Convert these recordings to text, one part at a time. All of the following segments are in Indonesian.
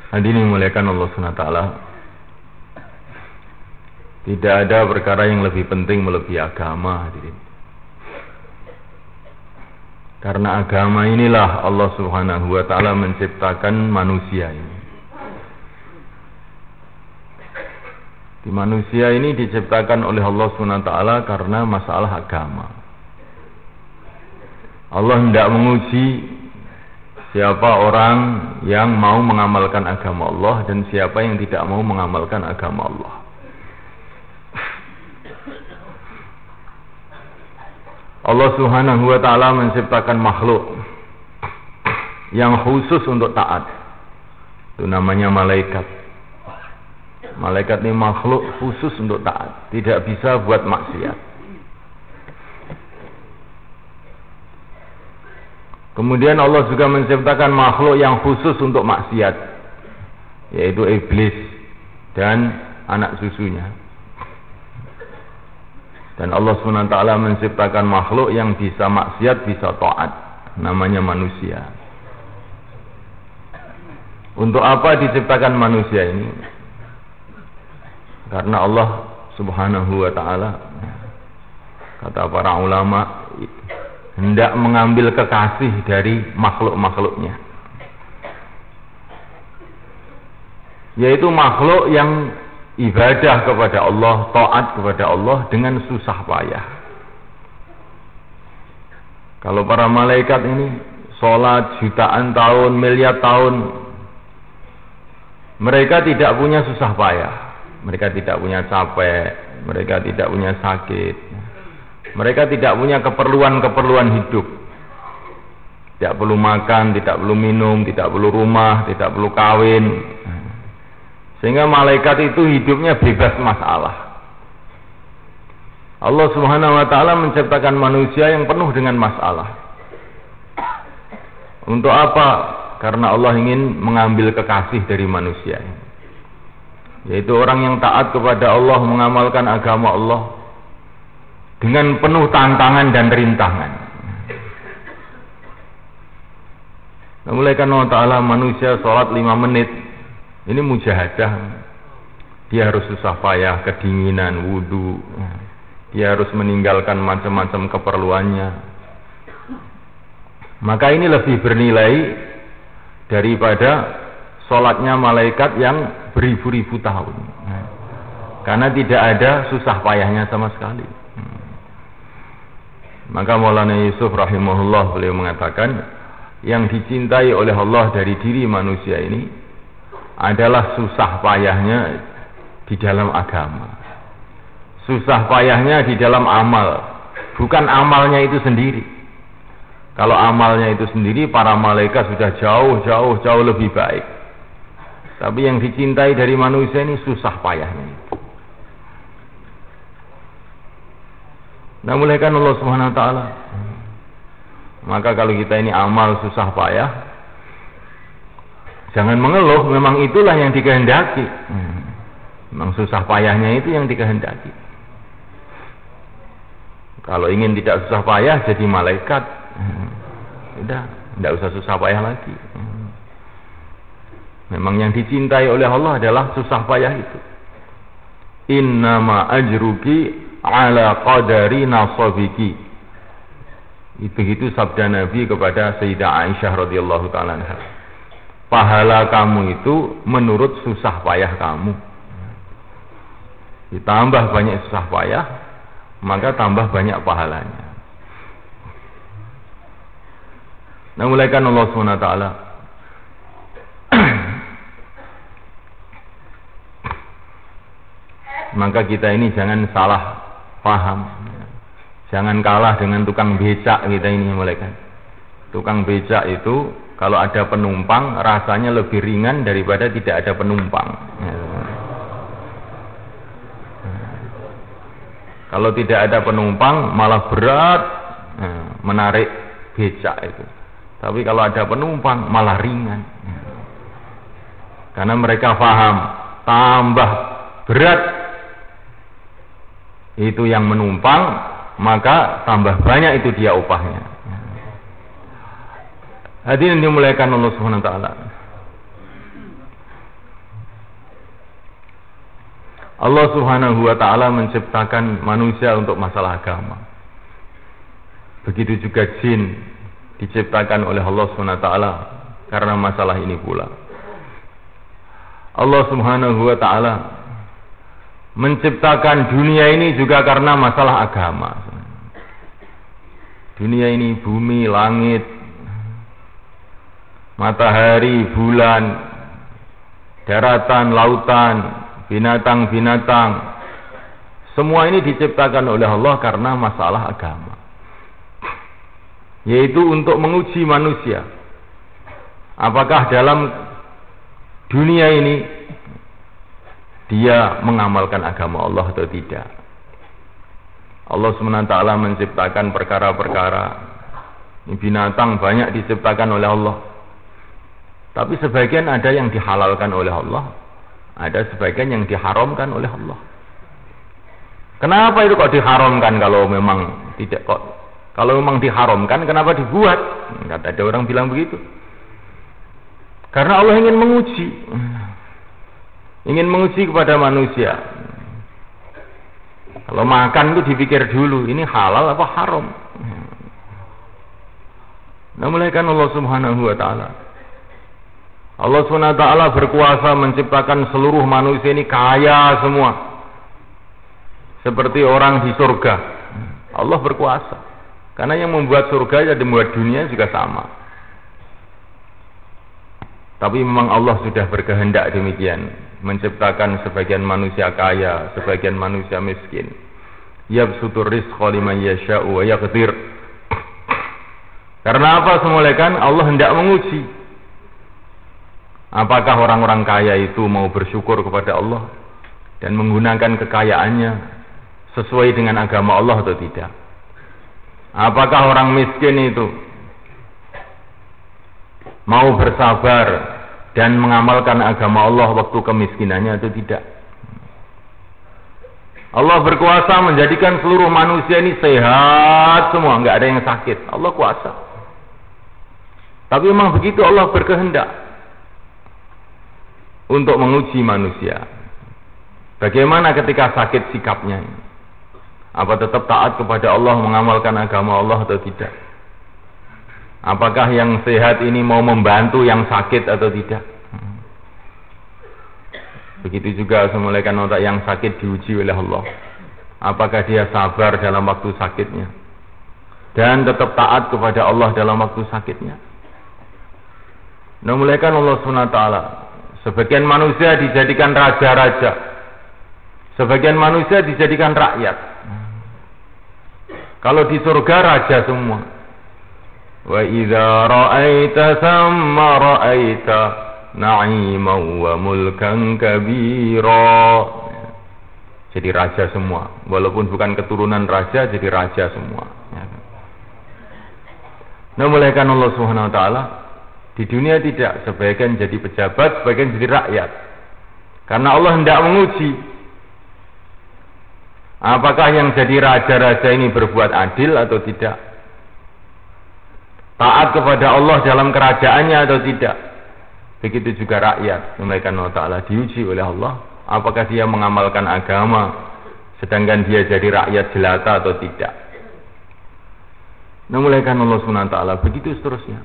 Hadirin dimuliakan Allah SWT, tidak ada perkara yang lebih penting melebihi agama, hadirin. Karena agama inilah Allah Subhanahu wa ta'ala menciptakan manusia ini. Di manusia ini diciptakan oleh Allah Subhanahu wa ta'ala karena masalah agama. Allah hendak menguji siapa orang yang mau mengamalkan agama Allah dan siapa yang tidak mau mengamalkan agama Allah. Allah Subhanahu wa ta'ala menciptakan makhluk yang khusus untuk taat. Itu namanya malaikat. Malaikat ini makhluk khusus untuk taat, tidak bisa buat maksiat. Kemudian Allah juga menciptakan makhluk yang khusus untuk maksiat, yaitu iblis dan anak susunya. Dan Allah SWT menciptakan makhluk yang bisa maksiat, bisa taat, namanya manusia. Untuk apa diciptakan manusia ini? Karena Allah Subhanahu wa ta'ala, kata para ulama, hendak mengambil kekasih dari makhluk-makhluknya, yaitu makhluk yang ibadah kepada Allah, taat kepada Allah dengan susah payah. Kalau para malaikat ini sholat jutaan tahun, miliar tahun, mereka tidak punya susah payah, mereka tidak punya capek, mereka tidak punya sakit, mereka tidak punya keperluan-keperluan hidup. Tidak perlu makan, tidak perlu minum, tidak perlu rumah, tidak perlu kawin. Sehingga malaikat itu hidupnya bebas masalah. Allah Subhanahu wa ta'ala menciptakan manusia yang penuh dengan masalah. Untuk apa? Karena Allah ingin mengambil kekasih dari manusia, yaitu orang yang taat kepada Allah, mengamalkan agama Allah dengan penuh tantangan dan rintangan. Mulai karena Allah Ta'ala manusia sholat 5 menit, ini mujahadah. Dia harus susah payah, kedinginan, wudu. Dia harus meninggalkan macam-macam keperluannya. Maka ini lebih bernilai daripada sholatnya malaikat yang beribu-ribu tahun. Karena tidak ada susah payahnya sama sekali. Maka Maulana Yusuf rahimahullah beliau mengatakan, yang dicintai oleh Allah dari diri manusia ini adalah susah payahnya di dalam agama, susah payahnya di dalam amal, bukan amalnya itu sendiri. Kalau amalnya itu sendiri, para malaikat sudah jauh lebih baik. Tapi yang dicintai dari manusia ini susah payahnya. Nah, mulai kan Allah Subhanahu wa ta'ala. Maka kalau kita ini amal susah payah, jangan mengeluh, memang itulah yang dikehendaki. Memang susah payahnya itu yang dikehendaki. Kalau ingin tidak susah payah, jadi malaikat. Udah, tidak usah susah payah lagi. Memang yang dicintai oleh Allah adalah susah payah itu. Innama ajruki ala qadari nasabiki. Itu sabda Nabi kepada Sayyidah Aisyah radhiyallahu ta'ala anha. Pahala kamu itu menurut susah payah kamu. Ditambah banyak susah payah, maka tambah banyak pahalanya. Nah, mulaikan Allah SWT. Maka kita ini jangan salah paham, jangan kalah dengan tukang becak kita ini, mulaikan. Tukang becak itu kalau ada penumpang rasanya lebih ringan daripada tidak ada penumpang. Kalau tidak ada penumpang malah berat menarik becak itu. Tapi kalau ada penumpang malah ringan. Karena mereka paham, tambah berat itu yang menumpang, maka tambah banyak itu dia upahnya. Hadirin dimuliakan Allah Subhanahu wa taala. Allah Subhanahu wa taala menciptakan manusia untuk masalah agama. Begitu juga jin diciptakan oleh Allah Subhanahu wa taala karena masalah ini pula. Allah Subhanahu wa taala menciptakan dunia ini juga karena masalah agama. Dunia ini bumi, langit, matahari, bulan, daratan, lautan, binatang-binatang, semua ini diciptakan oleh Allah karena masalah agama, yaitu untuk menguji manusia apakah dalam dunia ini dia mengamalkan agama Allah atau tidak. Allah SWT menciptakan perkara-perkara, binatang banyak diciptakan oleh Allah, tapi sebagian ada yang dihalalkan oleh Allah, ada sebagian yang diharamkan oleh Allah. Kenapa itu kok diharamkan kalau memang tidak kok? Kalau memang diharamkan, kenapa dibuat? Ada orang bilang begitu. Karena Allah ingin menguji kepada manusia. Kalau makan itu dipikir dulu, ini halal apa haram. Nah, mulaikan Allah Subhanahu wa taala. Allah Subhanahu wa taala berkuasa menciptakan seluruh manusia ini kaya semua. Seperti orang di surga. Allah berkuasa. Karena yang membuat surga dan membuat dunia juga sama. Tapi memang Allah sudah berkehendak demikian, menciptakan sebagian manusia kaya, sebagian manusia miskin. Yabsutur rizqa liman yasha'u wa yaqdir. Karena apa semulakan Allah hendak menguji apakah orang-orang kaya itu mau bersyukur kepada Allah dan menggunakan kekayaannya sesuai dengan agama Allah atau tidak. Apakah orang miskin itu mau bersabar dan mengamalkan agama Allah waktu kemiskinannya atau tidak. Allah berkuasa menjadikan seluruh manusia ini sehat semua, nggak ada yang sakit. Allah kuasa. Tapi memang begitu Allah berkehendak untuk menguji manusia. Bagaimana ketika sakit sikapnya? Apa tetap taat kepada Allah, mengamalkan agama Allah atau tidak? Apakah yang sehat ini mau membantu yang sakit atau tidak? Begitu juga semulaikan otak yang sakit diuji oleh Allah. Apakah dia sabar dalam waktu sakitnya dan tetap taat kepada Allah dalam waktu sakitnya? Nah, mulaikan Allah SWT. Sebagian manusia dijadikan raja-raja, sebagian manusia dijadikan rakyat. Kalau di surga raja semua. Wa idza ra'aita thamma ra'aita na'iman wa mulkan kabira. Jadi raja semua, walaupun bukan keturunan raja, jadi raja semua. Nah, mulaikan Allah Subhanahu wa taala, di dunia tidak, sebagian jadi pejabat, sebagian jadi rakyat. Karena Allah hendak menguji apakah yang jadi raja-raja ini berbuat adil atau tidak, taat kepada Allah dalam kerajaannya atau tidak. Begitu juga rakyat, mulaikan Allah Ta'ala diuji oleh Allah, apakah dia mengamalkan agama sedangkan dia jadi rakyat jelata atau tidak. Nah, mulaikan Allah SWT, begitu seterusnya.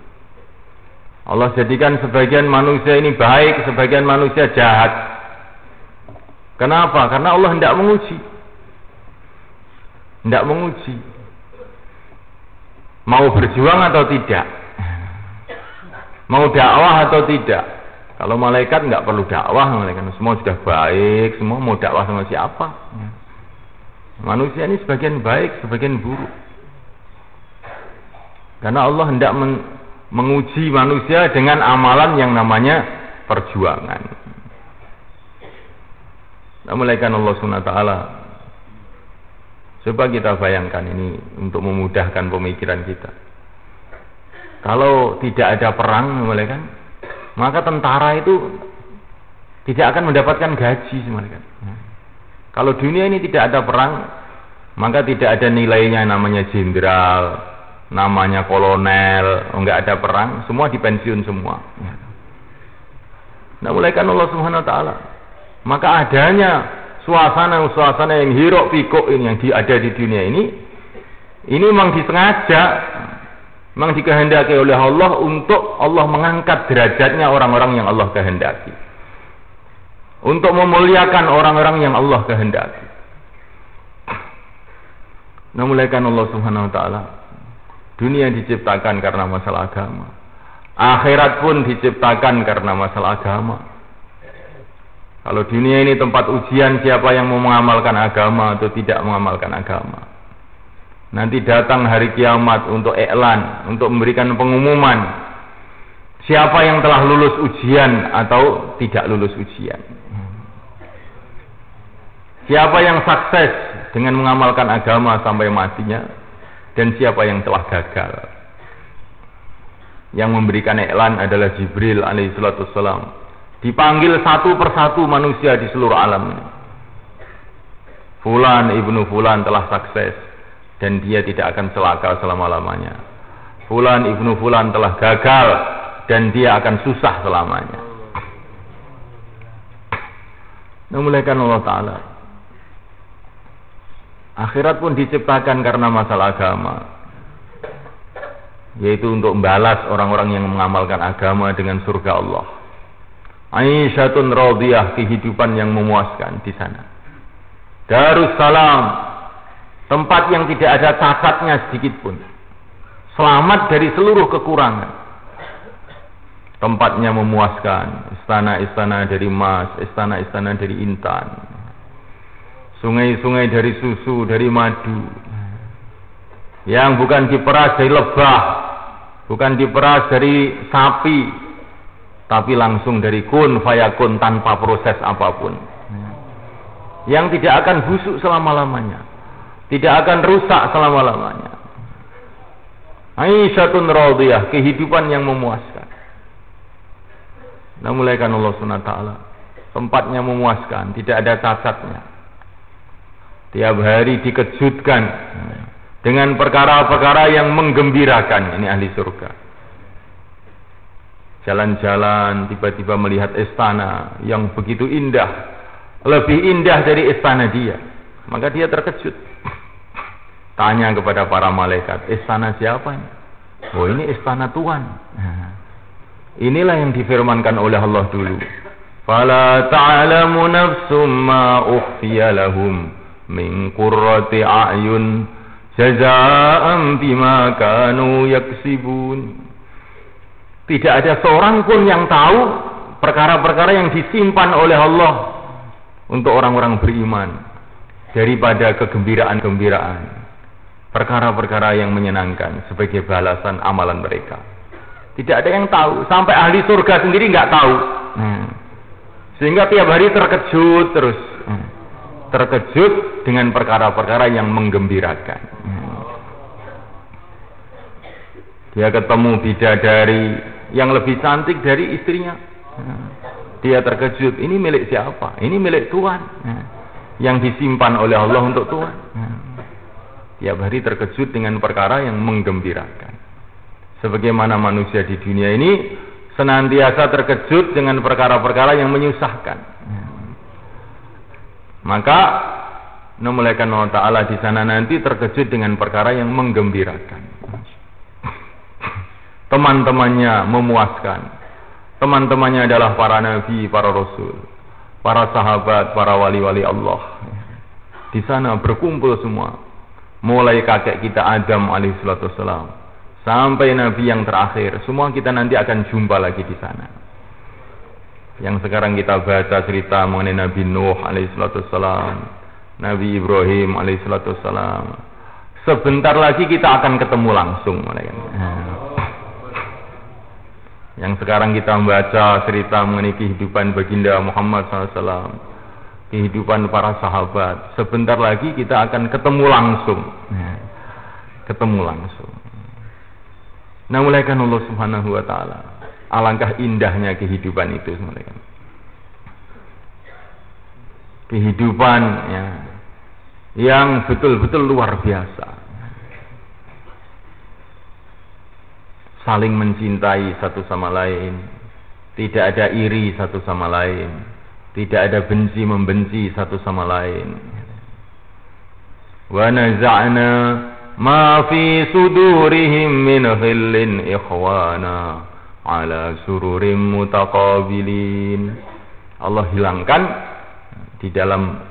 Allah jadikan sebagian manusia ini baik, sebagian manusia jahat. Kenapa? Karena Allah hendak menguji. Hendak menguji mau berjuang atau tidak, mau dakwah atau tidak. Kalau malaikat nggak perlu dakwah, malaikat semua sudah baik, semua mau dakwah sama siapa. Manusia ini sebagian baik, sebagian buruk. Karena Allah hendak menguji manusia dengan amalan yang namanya perjuangan. Nah, malaikat Allah SWT. Coba kita bayangkan ini untuk memudahkan pemikiran kita. Kalau tidak ada perang, malaikat, maka tentara itu tidak akan mendapatkan gaji, malaikat. Kalau dunia ini tidak ada perang, Maka tidak ada nilainya namanya jenderal, namanya kolonel, enggak ada perang, semua dipensiun semua. Nah, mulaikan Allah Subhanahu wa taala. Maka adanya suasana yang hiruk pikuk ini yang ada di dunia ini memang disengaja, memang dikehendaki oleh Allah untuk Allah mengangkat derajatnya orang-orang yang Allah kehendaki, untuk memuliakan orang-orang yang Allah kehendaki. Nah, mulaikan Allah Subhanahu wa taala, dunia diciptakan karena masalah agama, akhirat pun diciptakan karena masalah agama. Kalau dunia ini tempat ujian siapa yang mau mengamalkan agama atau tidak mengamalkan agama. Nanti datang hari kiamat untuk iklan, untuk memberikan pengumuman siapa yang telah lulus ujian atau tidak lulus ujian. Siapa yang sukses dengan mengamalkan agama sampai matinya, dan siapa yang telah gagal. Yang memberikan iklan adalah Jibril alaihissalatu wassalam. Dipanggil satu persatu manusia di seluruh alam ini. Fulan ibnu Fulan telah sukses dan dia tidak akan celaka selama-lamanya. Fulan ibnu Fulan telah gagal dan dia akan susah selamanya. Memulaikan Allah Ta'ala. Akhirat pun diciptakan karena masalah agama, yaitu untuk membalas orang-orang yang mengamalkan agama dengan surga Allah. Aisyatun radiyah, kehidupan yang memuaskan di sana. Darussalam, tempat yang tidak ada cacatnya sedikit pun, selamat dari seluruh kekurangan. Tempatnya memuaskan, istana-istana dari emas, istana-istana dari intan, sungai-sungai dari susu, dari madu, yang bukan diperas dari lebah, bukan diperas dari sapi, tapi langsung dari kun fayakun, tanpa proses apapun, yang tidak akan busuk selama-lamanya, tidak akan rusak selama-lamanya. Aisyatun radiyah, kehidupan yang memuaskan. Nah, mulaikan Allah Subhanahu wa taala, tempatnya memuaskan, tidak ada cacatnya. Tiap hari dikejutkan dengan perkara-perkara yang menggembirakan. Ini ahli surga. Jalan-jalan tiba-tiba melihat istana yang begitu indah, lebih indah dari istana dia, maka dia terkejut. Tanya kepada para malaikat, istana siapa ini? Oh, ini istana Tuhan. Nah, inilah yang difirmankan oleh Allah dulu. Fala ta'lamu nafsum ma ukhfiya lahum min qurrati a'yun jazaa'an bima kanu yaksibun. Tidak ada seorang pun yang tahu perkara-perkara yang disimpan oleh Allah untuk orang-orang beriman daripada kegembiraan-gembiraan, perkara-perkara yang menyenangkan sebagai balasan amalan mereka. Tidak ada yang tahu, sampai ahli surga sendiri nggak tahu. Sehingga tiap hari terkejut terus, terkejut dengan perkara-perkara yang menggembirakan. Dia ketemu bidadari yang lebih cantik dari istrinya. Dia terkejut, ini milik siapa? Ini milik Tuhan, yang disimpan oleh Allah untuk Tuhan. Tiap hari terkejut dengan perkara yang menggembirakan. Sebagaimana manusia di dunia ini senantiasa terkejut dengan perkara-perkara yang menyusahkan. Maka memulaikan Allah Ta'ala di sana nanti terkejut dengan perkara yang menggembirakan. Teman-temannya memuaskan. Teman-temannya adalah para nabi, para rasul, para sahabat, para wali-wali Allah. Di sana berkumpul semua, mulai kakek kita Adam alaihissalatu wassalam sampai nabi yang terakhir, semua kita nanti akan jumpa lagi di sana. Yang sekarang kita baca cerita mengenai Nabi Nuh alaihissalatu wassalam, Nabi Ibrahim alaihissalatu wassalam, sebentar lagi kita akan ketemu langsung. Yang sekarang kita membaca cerita mengenai kehidupan baginda Muhammad SAW, kehidupan para sahabat, sebentar lagi kita akan ketemu langsung. Ketemu langsung. Nah, mulaikan Allah Subhanahu wa Ta'ala, alangkah indahnya kehidupan itu. Kehidupan yang betul-betul luar biasa. Saling mencintai satu sama lain, tidak ada iri satu sama lain, tidak ada benci membenci satu sama lain. Wa naza'na ma fi sudurihim min ghillin ikhwana ala sururim mutaqabilin. Allah hilangkan di dalam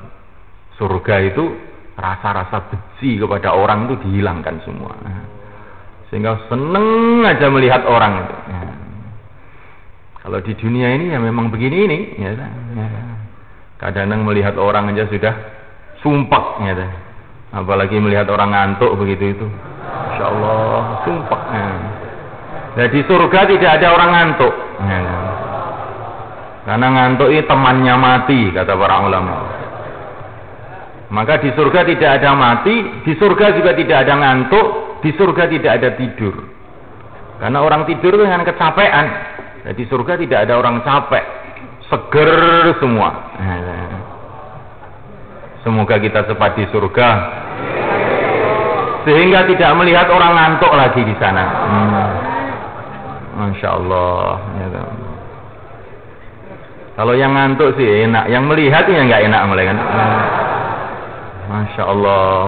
surga itu rasa-rasa benci kepada orang itu dihilangkan semua, sehingga seneng aja melihat orang itu. Kalau di dunia ini ya memang begini ini, ya. Kadang-kadang melihat orang aja sudah sumpah, ya. Apalagi melihat orang ngantuk begitu itu, Masya Allah, sumpah. Nah, di surga tidak ada orang ngantuk, ya. Karena ngantuk ini temannya mati, kata para ulama. Maka di surga tidak ada mati, di surga juga tidak ada ngantuk, di surga tidak ada tidur. Karena orang tidur dengan kecapean. Nah, di surga tidak ada orang capek, seger semua. Semoga kita cepat di surga, sehingga tidak melihat orang ngantuk lagi di sana. Masya Allah. Kalau yang ngantuk sih enak, yang melihat ya nggak enak mulai kan. Masya Allah.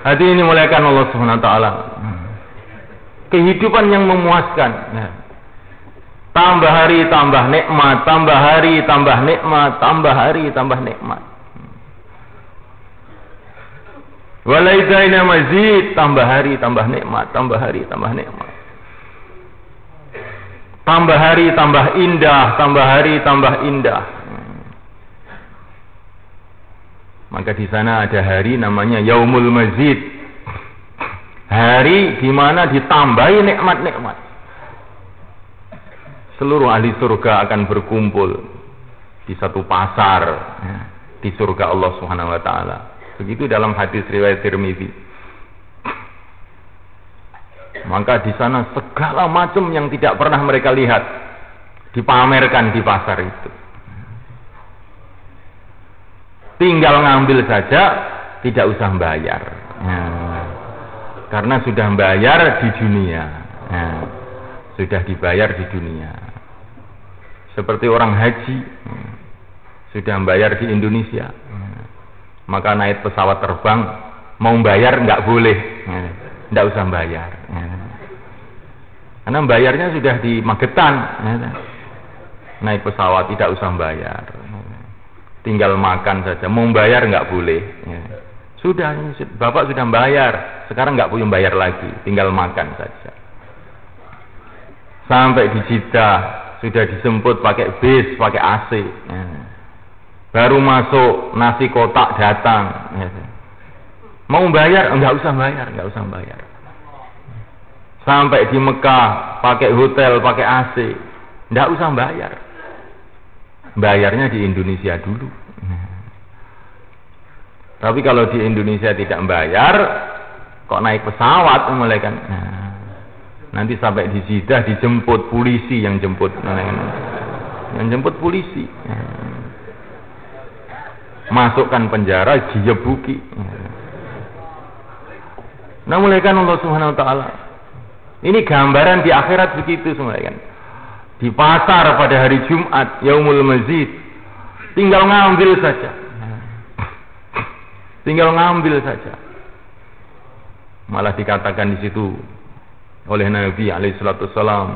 Hati ini muliakan Allah Subhanahu Wa Taala. Kehidupan yang memuaskan. Tambah hari tambah nikmat, tambah hari tambah nikmat, tambah hari tambah nikmat. Walaidaina mazid, tambah hari tambah nikmat, tambah hari tambah nikmat. Tambah hari tambah indah, tambah hari tambah indah. Maka di sana ada hari namanya Yaumul Mazid. Hari di mana ditambahi nikmat-nikmat. Seluruh ahli surga akan berkumpul di satu pasar, ya, di surga Allah Subhanahu Wa Taala. Begitu dalam hadis riwayat Tirmidzi. Maka di sana segala macam yang tidak pernah mereka lihat dipamerkan di pasar itu. Tinggal ngambil saja, tidak usah bayar. Karena sudah bayar di dunia. Sudah dibayar di dunia. Seperti orang haji, sudah bayar di Indonesia. Maka naik pesawat terbang, mau bayar nggak boleh. Nggak usah bayar. Karena bayarnya sudah di Magetan. Naik pesawat tidak usah bayar. Tinggal makan saja, mau bayar nggak boleh. Sudah, Bapak sudah bayar, sekarang nggak perlu bayar lagi, tinggal makan saja. Sampai di Jeddah sudah dijemput pakai bis, pakai AC. Baru masuk nasi kotak datang. Mau bayar, nggak usah bayar, nggak usah bayar. Sampai di Mekah pakai hotel, pakai AC, nggak usah bayar. Bayarnya di Indonesia dulu. Tapi kalau di Indonesia tidak bayar, kok naik pesawat mulai kan? Nanti sampai di Jeddah dijemput polisi yang jemput, yang jemput polisi. Masukkan penjara, dijebuki. Nah, mulai kan Allah Subhanahu Wa Taala. Ini gambaran di akhirat begitu semua kan. Di pasar pada hari Jumat, Yaumul Mazid, tinggal ngambil saja. Tinggal ngambil saja. Malah dikatakan di situ oleh Nabi alaihissalam,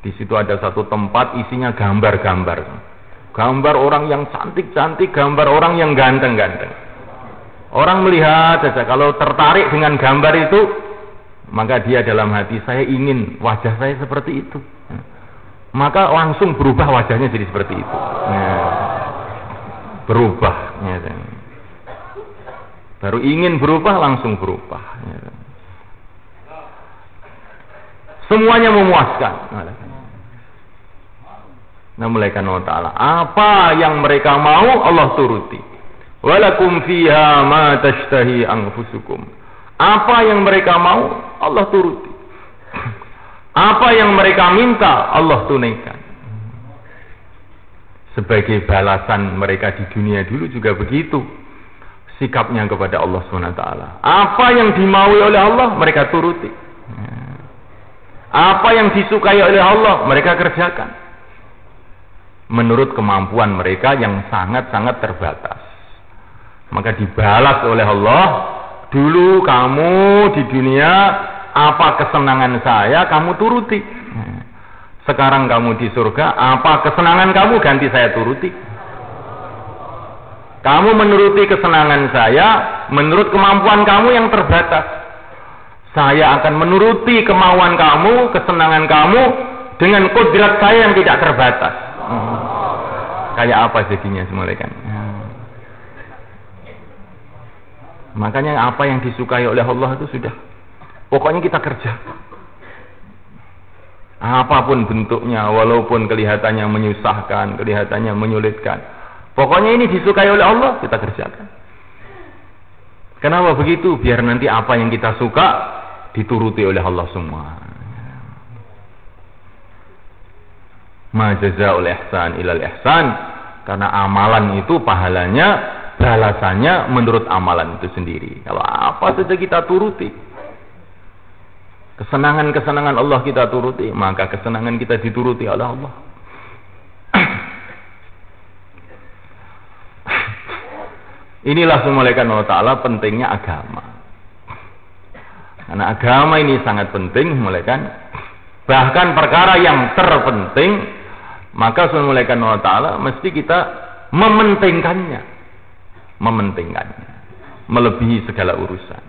di situ ada satu tempat isinya gambar-gambar. Gambar orang yang cantik-cantik, gambar orang yang ganteng-ganteng. Orang melihat saja, kalau tertarik dengan gambar itu, maka dia dalam hati, saya ingin wajah saya seperti itu. Maka langsung berubah wajahnya jadi seperti itu. Berubah. Baru ingin berubah, langsung berubah. Semuanya memuaskan. Nah, mulaikan Allah Ta'ala, apa yang mereka mau Allah turuti. Walakum fiha ma tashtahi anfusukum. Apa yang mereka mau Allah turuti. Apa yang mereka minta Allah tunaikan. sebagai balasan mereka di dunia dulu juga begitu sikapnya kepada Allah SWT. Apa yang dimaui oleh Allah mereka turuti, apa yang disukai oleh Allah mereka kerjakan menurut kemampuan mereka yang sangat-sangat terbatas. Maka dibalas oleh Allah, dulu kamu di dunia apa kesenangan saya kamu turuti, sekarang kamu di surga apa kesenangan kamu ganti saya turuti. Kamu menuruti kesenangan saya menurut kemampuan kamu yang terbatas, saya akan menuruti kemauan kamu, kesenangan kamu dengan kodrat saya yang tidak terbatas. Kayak apa jadinya semula kan? Makanya apa yang disukai oleh Allah itu sudah pokoknya kita kerja, apapun bentuknya, walaupun kelihatannya menyusahkan, kelihatannya menyulitkan, pokoknya ini disukai oleh Allah, kita kerjakan. Kenapa begitu? Biar nanti apa yang kita suka dituruti oleh Allah semua. Ma jazaa'ul ihsan ilal ihsan, karena amalan itu pahalanya, balasannya menurut amalan itu sendiri. Kalau apa saja kita turuti, kesenangan-kesenangan Allah kita turuti, maka kesenangan kita dituruti oleh Allah. Inilah semulaikan Allah Ta'ala pentingnya agama. Karena agama ini sangat penting semulaikan, bahkan perkara yang terpenting, maka semulaikan Allah Ta'ala mesti kita mementingkannya, melebihi segala urusan.